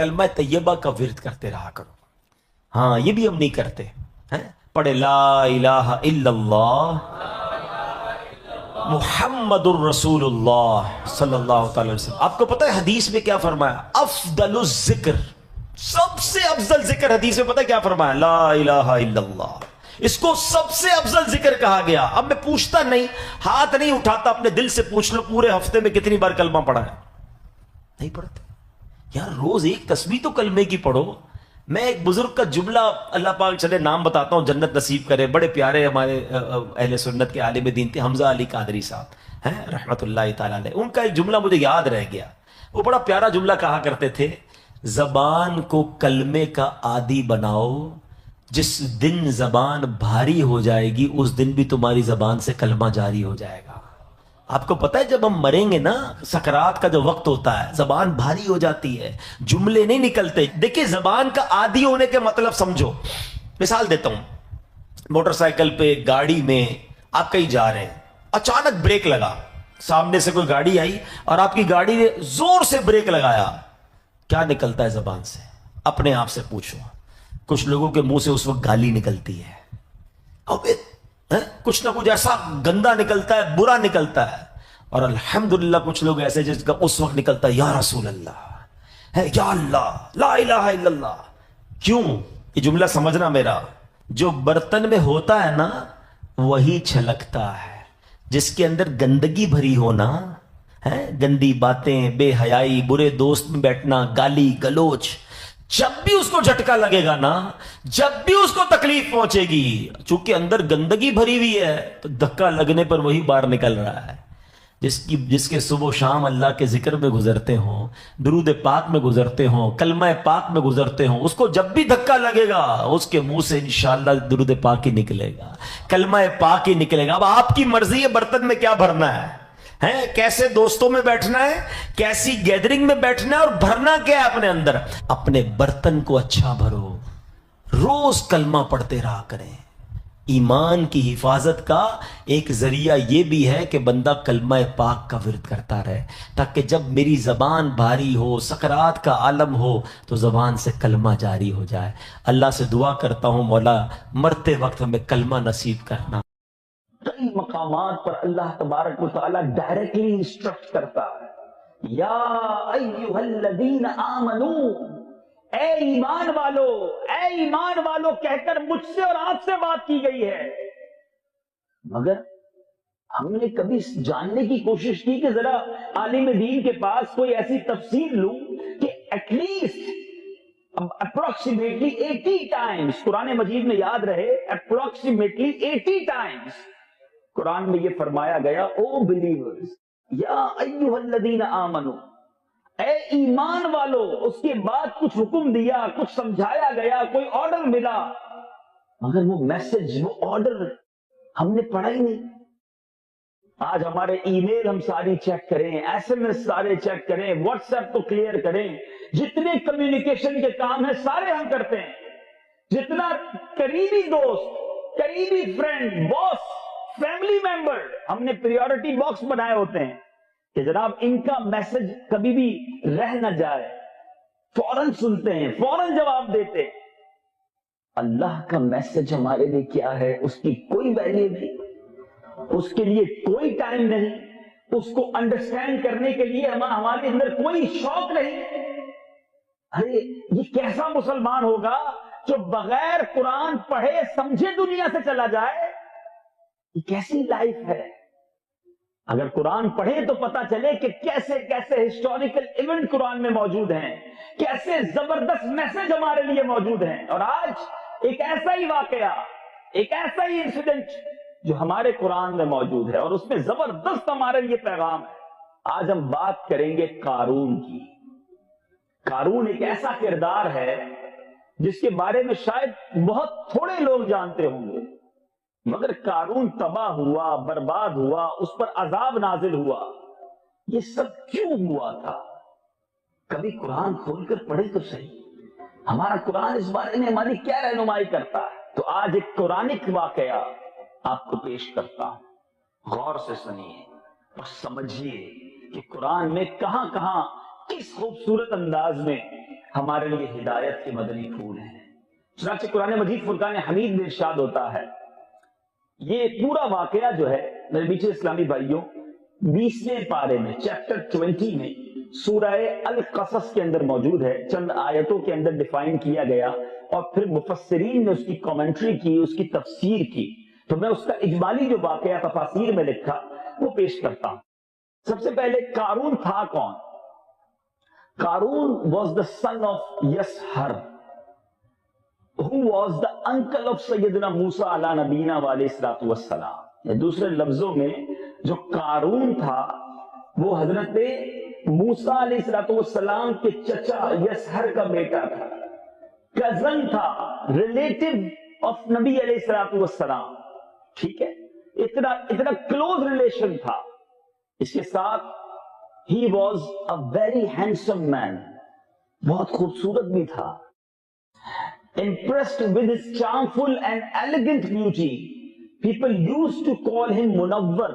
کلمہ طیبہ کا ورد کرتے رہا کرو. ہاں یہ بھی ہم نہیں کرتے ہیں. پڑھے لا الہ الا اللہ محمد الرسول اللہ صلی اللہ تعالی وسلم. آپ کو پتہ ہے حدیث میں کیا فرمایا؟ افضل الذکر، سب سے افضل ذکر حدیث میں پتہ ہے کیا فرمایا؟ لا الہ الا اللہ. اس کو سب سے افضل ذکر کہا گیا. اب میں پوچھتا نہیں، ہاتھ نہیں اٹھاتا، اپنے دل سے پوچھ لو پورے ہفتے میں کتنی بار کلمہ پڑھا ہے؟ نہیں پڑھتے یار. روز ایک تسبیح تو کلمے کی پڑھو. میں ایک بزرگ کا جملہ، اللہ پاک چلے نام بتاتا ہوں، جنت نصیب کرے، بڑے پیارے ہمارے اہل سنت کے عالم دین تھے، حمزہ علی قادری صاحب ہیں رحمت اللہ تعالیٰ علیہ. ان کا ایک جملہ مجھے یاد رہ گیا. وہ بڑا پیارا جملہ کہا کرتے تھے، زبان کو کلمے کا عادی بناؤ، جس دن زبان بھاری ہو جائے گی اس دن بھی تمہاری زبان سے کلمہ جاری ہو جائے گا. آپ کو پتہ ہے جب ہم مریں گے نا، سکرات کا جو وقت ہوتا ہے، زبان بھاری ہو جاتی ہے، جملے نہیں نکلتے. دیکھیں زبان کا عادی ہونے کے مطلب سمجھو. مثال دیتا ہوں، موٹر سائیکل پہ، گاڑی میں آپ کہیں جا رہے ہیں، اچانک بریک لگا، سامنے سے کوئی گاڑی آئی اور آپ کی گاڑی نے زور سے بریک لگایا، کیا نکلتا ہے زبان سے؟ اپنے آپ سے پوچھو. کچھ لوگوں کے منہ سے اس وقت گالی نکلتی ہے، کچھ نہ کچھ ایسا گندا نکلتا ہے، برا نکلتا ہے. اور الحمدللہ کچھ لوگ ایسے جس کا اس وقت نکلتا ہے یا رسول اللہ ہے، یا اللہ، لا الہ الا اللہ. کیوں؟ یہ جملہ سمجھنا میرا، جو برتن میں ہوتا ہے نا وہی چھلکتا ہے. جس کے اندر گندگی بھری ہونا ہے، گندی باتیں، بے حیائی، برے دوست میں بیٹھنا، گالی گلوچ، جب بھی اس کو جھٹکا لگے گا نا، جب بھی اس کو تکلیف پہنچے گی، چونکہ اندر گندگی بھری ہوئی ہے تو دھکا لگنے پر وہی باہر نکل رہا ہے. جس کے صبح و شام اللہ کے ذکر میں گزرتے ہوں، درود پاک میں گزرتے ہوں، کلمہ پاک میں گزرتے ہوں، اس کو جب بھی دھکا لگے گا اس کے منہ سے انشاءاللہ درود پاک ہی نکلے گا، کلمہ پاک ہی نکلے گا. اب آپ کی مرضی ہے برتن میں کیا بھرنا ہے، کیسے دوستوں میں بیٹھنا ہے، کیسی گیدرنگ میں بیٹھنا ہے، اور بھرنا کیا ہے اپنے اندر. اپنے برتن کو اچھا بھرو، روز کلمہ پڑھتے رہا کریں. ایمان کی حفاظت کا ایک ذریعہ یہ بھی ہے کہ بندہ کلمہ پاک کا ورد کرتا رہے، تاکہ جب میری زبان بھاری ہو، سکرات کا عالم ہو، تو زبان سے کلمہ جاری ہو جائے. اللہ سے دعا کرتا ہوں مولا مرتے وقت ہمیں کلمہ نصیب کرنا. کئی مقامات پر اللہ تبارک و تعالیٰ ڈائریکٹلی انسٹرکٹ کرتا ہے، یا ایھا الذین آمنو، اے ایمان والو، اے ایمان والو کہہ کر مجھ سے اور آپ سے بات کی گئی ہے. مگر ہم نے کبھی جاننے کی کوشش کی کہ ذرا عالم دین کے پاس کوئی ایسی تفسیر لوں کہ ایٹ لیسٹ اپروکسیمیٹلی 80 ٹائمز قرآن مجید میں یاد رہے، اپروکسیمیٹلی 80 ٹائمز قرآن میں یہ فرمایا گیا، او بلیورز، یا ایھا الذین آمنو، اے ایمان والو. اس کے بعد کچھ حکم دیا، کچھ سمجھایا گیا، کوئی آرڈر ملا، مگر وہ میسج، وہ آرڈر ہم نے پڑھا ہی نہیں. آج ہمارے ای میل ہم ساری چیک کریں، ایس ایم ایس سارے چیک کریں، واٹس ایپ کو کلیئر کریں، جتنے کمیونیکیشن کے کام ہیں سارے ہم کرتے ہیں. جتنا قریبی دوست، قریبی فرینڈ، باس، فیملی ممبر، ہم نے پریورٹی باکس بنائے ہوتے ہیں کہ جناب ان کا میسج کبھی بھی رہ نہ جائے. فوراً سنتے ہیں، فوراً جواب دیتے ہیں. اللہ کا میسج ہمارے لیے کیا ہے، اس کی کوئی ویلیو نہیں، اس کے لیے کوئی ٹائم نہیں، اس کو انڈرسٹینڈ کرنے کے لیے ہمارے اندر کوئی شوق نہیں. ارے یہ کیسا مسلمان ہوگا جو بغیر قرآن پڑھے سمجھے دنیا سے چلا جائے؟ یہ کیسی لائف ہے؟ اگر قرآن پڑھے تو پتا چلے کہ کیسے کیسے ہسٹوریکل ایونٹ قرآن میں موجود ہیں، کیسے زبردست میسج ہمارے لیے موجود ہیں. اور آج ایک ایسا ہی واقعہ، ایک ایسا ہی انسیڈنٹ جو ہمارے قرآن میں موجود ہے اور اس میں زبردست ہمارے لیے پیغام ہے. آج ہم بات کریں گے قارون کی. قارون ایک ایسا کردار ہے جس کے بارے میں شاید بہت تھوڑے لوگ جانتے ہوں گے، مگر قارون تباہ ہوا، برباد ہوا، اس پر عذاب نازل ہوا. یہ سب کیوں ہوا تھا؟ کبھی قرآن کھول کر پڑھے تو صحیح، ہمارا قرآن اس بارے میں ہماری کیا رہنمائی کرتا ہے. تو آج ایک قرآنک واقعہ آپ کو پیش کرتا ہوں، غور سے سنیے اور سمجھیے کہ قرآن میں کہاں کہاں کس خوبصورت انداز میں ہمارے لیے ہدایت کے مدنی پھول ہیں۔ چنانچہ قرآن مجید فرقان حمید میں ارشاد ہوتا ہے، یہ پورا واقعہ جو ہے میرے میٹھے اسلامی بھائیوں 20ویں پارے میں چیپٹر 20 میں سورہ القصص کے اندر موجود ہے، چند آیتوں کے اندر ڈیفائن کیا گیا اور پھر مفسرین نے اس کی کامنٹری کی، اس کی تفسیر کی۔ تو میں اس کا اجمالی جو واقعہ تفاسیر میں لکھا وہ پیش کرتا ہوں۔ سب سے پہلے قارون تھا کون؟ قارون was the son of یسہر who was the uncle of سیدنا موسیٰ علیہ نبینا علیہ الصلوۃ والسلام۔ دوسرے لفظوں میں جو قارون تھا وہ حضرت موسیٰ علیہ الصلوۃ والسلام کے چچا یسہر کا بیٹا تھا، کزن تھا، ریلیٹو آف نبی علیہ الصلوۃ والسلام۔ ٹھیک ہے، اتنا کلوز ریلیشن تھا۔ اس کے ساتھ he was a very handsome man، بہت خوبصورت بھی تھا۔ impressed with his charmful and elegant beauty people used to call him منور۔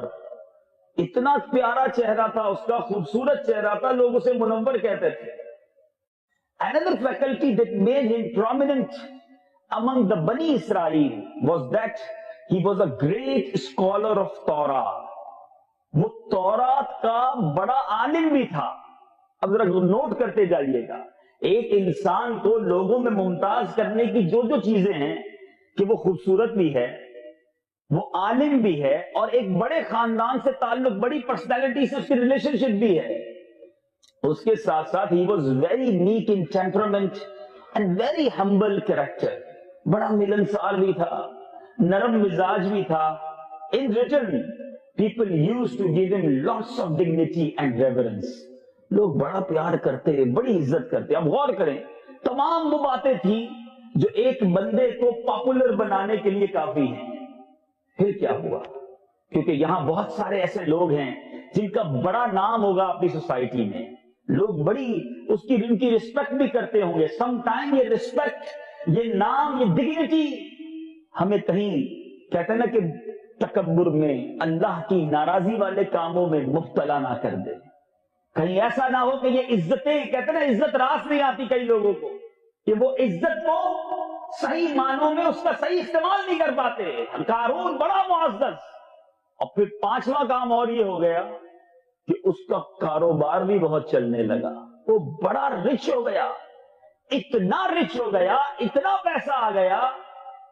اتنا پیارا چہرہ تھا اس کا، خوبصورت چہرہ تھا، لوگ اسے منور کہتے تھے۔ another faculty that made him prominent among the Bani Israel was that he was a great scholar of Torah۔ وہ تورات کا بڑا عالم بھی تھا۔ اب ذرا نوٹ کرتے جائیے گا، ایک انسان کو لوگوں میں ممتاز کرنے کی جو چیزیں ہیں کہ وہ خوبصورت بھی ہے، وہ عالم بھی ہے، اور ایک بڑے خاندان سے تعلق، بڑی پرسنالٹی سے اس کی ریلیشن شپ بھی ہے، اس کے ساتھ ساتھ he was very meek in temperament and very humble character۔ بڑا ملنسار بھی تھا، نرم مزاج بھی تھا۔ in return people used to give him lots of dignity and reverence۔ لوگ بڑا پیار کرتے، بڑی عزت کرتے۔ اب غور کریں، تمام وہ باتیں تھیں جو ایک بندے کو پاپولر بنانے کے لیے کافی ہیں۔ پھر کیا ہوا؟ کیونکہ یہاں بہت سارے ایسے لوگ ہیں جن کا بڑا نام ہوگا اپنی سوسائٹی میں، لوگ بڑی ان کی رسپیکٹ بھی کرتے ہوں گے۔ سم ٹائم یہ رسپیکٹ، یہ نام، یہ ڈگنیٹی ہمیں کہیں کہتے ہیں نا کہ تکبر میں، اللہ کی ناراضی والے کاموں میں مبتلا نہ کر دے۔ کہیں ایسا نہ ہو کہ یہ عزتیں، کہتے ہیں نا عزت راس نہیں آتی کئی لوگوں کو، کہ وہ عزت کو صحیح معنوں میں اس کا صحیح استعمال نہیں کر پاتے۔ قارون بڑا معزز، اور پھر پانچواں کام اور یہ ہو گیا کہ اس کا کاروبار بھی بہت چلنے لگا، وہ بڑا رچ ہو گیا، اتنا رچ ہو گیا، اتنا پیسہ آ گیا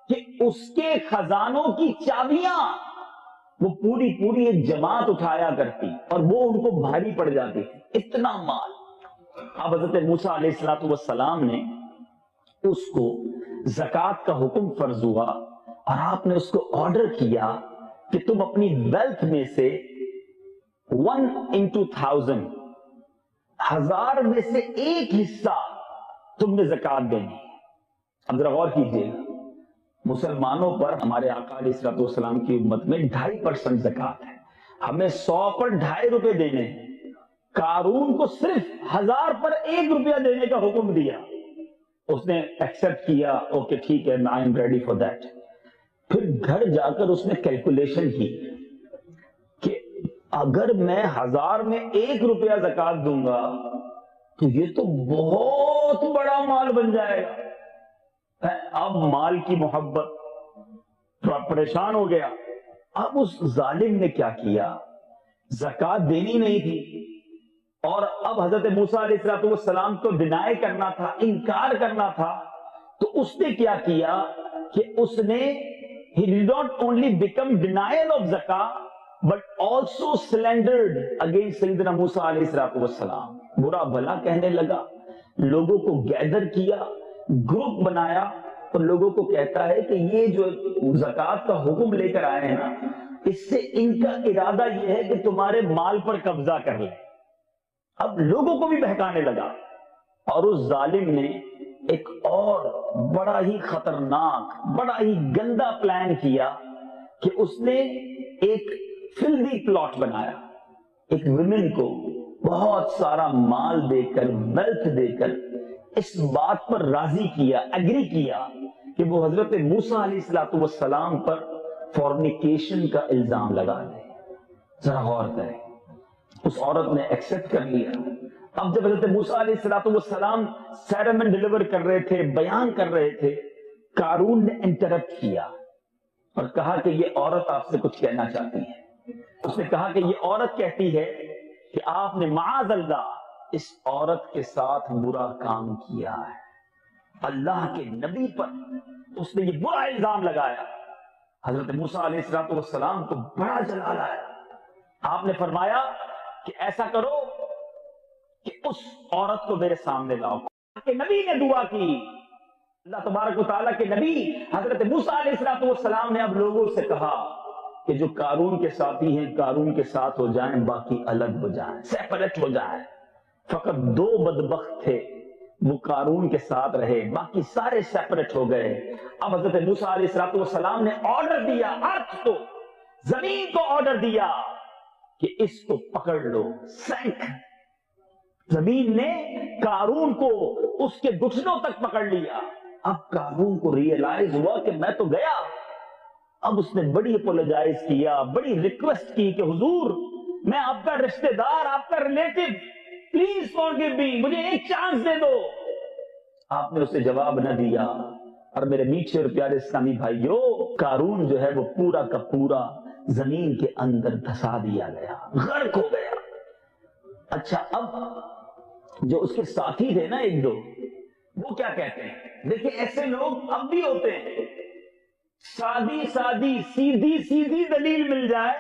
کہ اس کے خزانوں کی چابیاں وہ پوری ایک جماعت اٹھایا کرتی اور وہ ان کو بھاری پڑ جاتی تھی، اتنا مال۔ اب حضرت موسیٰ علیہ الصلوۃ والسلام نے اس کو زکوٰۃ کا حکم فرض ہوا، اور آپ نے اس کو آرڈر کیا کہ تم اپنی ویلتھ میں سے 1/1000، 1000 میں سے ایک حصہ تم نے زکوٰۃ دینی ہے۔ اب ذرا غور کیجیے گا، مسلمانوں پر ہمارے آقا علیہ الصلوۃ والسلام کی امت میں 2.5% زکوٰۃ ہے، ہمیں 100 پر 2.5 روپے دینے ہیں۔ قارون کو صرف 1000 پر 1 روپیہ دینے کا حکم دیا، اس نے ایکسپٹ کیا، اوکے ٹھیک ہے، I am ready for that. پھر گھر جا کر اس نے کیلکولیشن کی کہ اگر میں 1000 میں 1 روپیہ زکوٰۃ دوں گا تو یہ تو بہت بڑا مال بن جائے گا۔ اب مال کی محبت، پریشان ہو گیا۔ اب اس ظالم نے کیا کیا، زکوٰۃ دینی نہیں تھی، اور اب حضرت موسیٰ علیہ الصلوۃ والسلام کو ڈینائی کرنا تھا، انکار کرنا تھا، تو اس نے کیا کیا کہ اس نے he did not only become denial of zakah but also slandered against سیدنا موسیٰ علیہ الصلوۃ والسلام۔ برا بھلا کہنے لگا، لوگوں کو گیدر کیا، گروپ بنایا، اور لوگوں کو کہتا ہے کہ یہ جو زکوٰۃ کا حکم لے کر آئے ہیں نا، اس سے ان کا ارادہ یہ ہے کہ تمہارے مال پر قبضہ کر لیں۔ اب لوگوں کو بھی بہکانے لگا، اور اس ظالم نے ایک اور بڑا ہی خطرناک، بڑا ہی گندا پلان کیا کہ اس نے ایک فلدی پلاٹ بنایا، ایک ویمن کو بہت سارا مال دے کر، ویلتھ دے کر اس بات پر راضی کیا، ایگری کیا کہ وہ حضرت موسیٰ علیہ الصلوۃ والسلام پر فورنیکیشن کا الزام لگا دے۔ ذرا غور کریں، اس عورت نے ایکسپٹ کر لیا، اب جب حضرت موسیٰ علیہ السلام سیرمن ڈیلیور کر رہے تھے، بیان کر رہے تھے، قارون نے انٹرپٹ کیا اور کہا کہ یہ عورت آپ سے کچھ کہنا چاہتی ہے۔ اس نے کہا کہ یہ عورت کہتی ہے کہ آپ نے معاذ اللہ اس عورت کے ساتھ برا کام کیا ہے۔ اللہ کے نبی پر اس نے یہ برا الزام لگایا۔ حضرت موسیٰ علیہ السلام کو بڑا جلال آیا۔ آپ نے فرمایا کہ ایسا کرو کہ اس عورت کو میرے سامنے لاؤ۔ کہ نبی نے دعا کی، اللہ تبارک و تعالیٰ کے نبی حضرت موسیٰ علیہ السلام نے اب لوگوں سے کہا کہ جو قارون کے ساتھی ہیں قارون کے ساتھ ہو جائیں، باقی الگ ہو جائیں، سیپریٹ ہو جائیں۔ فقط 2 بدبخت تھے، وہ قارون کے ساتھ رہے، باقی سارے سیپریٹ ہو گئے۔ اب حضرت موسیٰ علیہ السلام نے آرڈر دیا، ارض کو، زمین کو آرڈر دیا کہ اس کو پکڑ لو، سینک۔ زمین نے قارون کو اس کے گھٹنوں تک پکڑ لیا۔ اب قارون کو ریئلائز ہوا کہ میں تو گیا۔ اب اس نے بڑی اپولوجائز کیا، بڑی ریکویسٹ کی کہ حضور میں آپ کا رشتہ دار، آپ کا ریلیٹو، پلیز فارگیو می، مجھے ایک چانس دے دو۔ آپ نے اسے جواب نہ دیا۔ اور میرے میٹھے اور پیارے اسلامی بھائیو، قارون جو ہے وہ پورا کا پورا زمین کے اندر دھسا دیا گیا، غرق ہو گیا۔ اچھا، اب جو اس کے ساتھی تھے نا 1-2، وہ کیا کہتے ہیں؟ دیکھیں ایسے لوگ اب بھی ہوتے ہیں، سادی سیدھی دلیل مل جائے،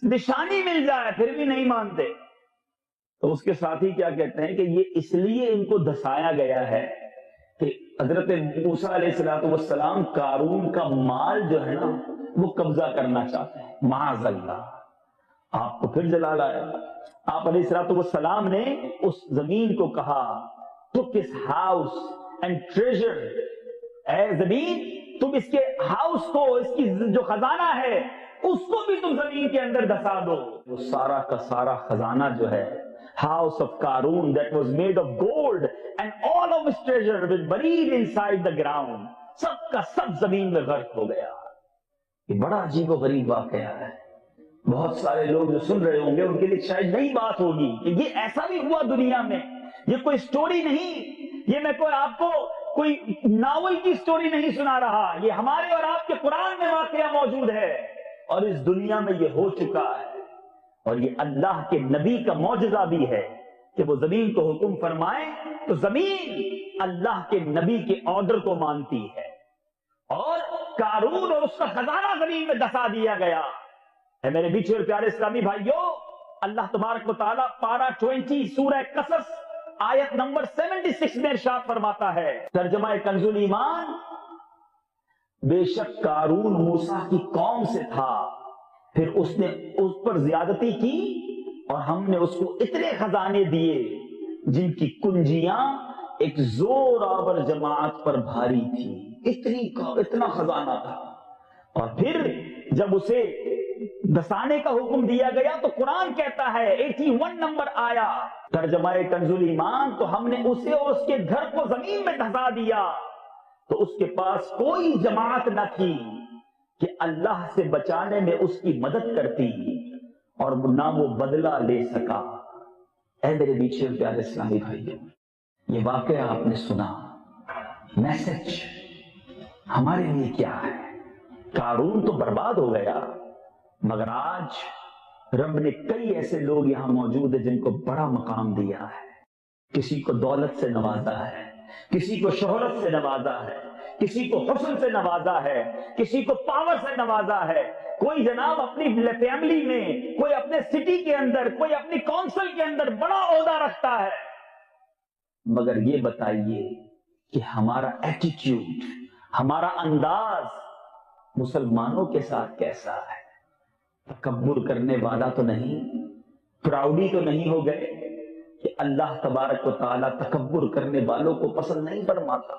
نشانی مل جائے، پھر بھی نہیں مانتے۔ تو اس کے ساتھی کیا کہتے ہیں کہ یہ اس لیے ان کو دھسایا گیا ہے کہ حضرت موسیٰ علیہ السلام قارون کا مال جو ہے نا وہ قبضہ کرنا چاہتے ہیں۔ معاذ اللہ۔ آپ کو پھر جلال آیا۔ آپ علیہ السلام نے اس زمین کو کہا، took his house and treasure، اے زمین تم اس کے ہاؤس کو، اس کی جو خزانہ ہے اس کو بھی تم زمین کے اندر دھسا دو۔ وہ سارا کا سارا خزانہ جو ہے house of Qarun that was made of gold and all of his treasure was buried inside the ground، سب کا سب زمین میں غرق ہو گیا۔ یہ بڑا عجیب و غریب واقعہ ہے۔ بہت سارے لوگ جو سن رہے ہوں گے ان کے لیے شاید نئی بات ہوگی کہ یہ ایسا بھی ہوا دنیا میں، یہ کوئی سٹوری نہیں، یہ میں کوئی آپ کو کوئی ناول کی سٹوری نہیں سنا رہا، یہ ہمارے اور آپ کے قرآن میں واقعہ موجود ہے اور اس دنیا میں یہ ہو چکا ہے۔ اور یہ اللہ کے نبی کا معجزہ بھی ہے کہ وہ زمین کو حکم فرمائے تو زمین اللہ کے نبی کے آرڈر کو مانتی ہے۔ اور قارون اور اس کا خزانہ زمین میں دھسا دیا گیا۔ اے میرے میٹھے اور پیارے اسلامی بھائیو، اللہ تبارک و تعالیٰ پارہ 20 سورہ قصص آیت نمبر 76 میں ارشاد فرماتا ہے، ترجمہ کنز الایمان، بے شک قارون موسیٰ کی قوم سے تھا، پھر اس نے اس پر زیادتی کی اور ہم نے اس کو اتنے خزانے دیے جن کی کنجیاں ایک زور آور جماعت پر بھاری تھی، اتنا خزانہ تھا۔ اور پھر جب اسے دھسانے کا حکم دیا گیا تو قرآن کہتا ہے 81 نمبر آیا ترجمہ کنز الایمان، تو ہم نے اسے اور اس کے گھر کو زمین میں دھسا دیا تو اس کے پاس کوئی جماعت نہ تھی کہ اللہ سے بچانے میں اس کی مدد کرتی اور نہ وہ بدلہ لے سکا۔ اے میرے میٹھے اور پیارے اسلامی بھائیوں، یہ واقعہ آپ نے سنا، میسج ہمارے لیے کیا ہے؟ قارون تو برباد ہو گیا، مگر آج رب نے کئی ایسے لوگ یہاں موجود ہیں جن کو بڑا مقام دیا ہے۔ کسی کو دولت سے نوازا ہے، کسی کو شہرت سے نوازا ہے، کسی کو حسن سے نوازا ہے، کسی کو پاور سے نوازا ہے، کوئی جناب اپنی فیملی میں، کوئی اپنے سٹی کے اندر، کوئی اپنی کونسل کے اندر بڑا عہدہ رکھتا ہے۔ مگر یہ بتائیے کہ ہمارا ایٹیٹیوڈ، ہمارا انداز مسلمانوں کے ساتھ کیسا ہے؟ تکبر کرنے والا تو نہیں، پراؤڈی تو نہیں ہو گئے کہ اللہ تبارک و تعالیٰ تکبر کرنے والوں کو پسند نہیں فرماتا۔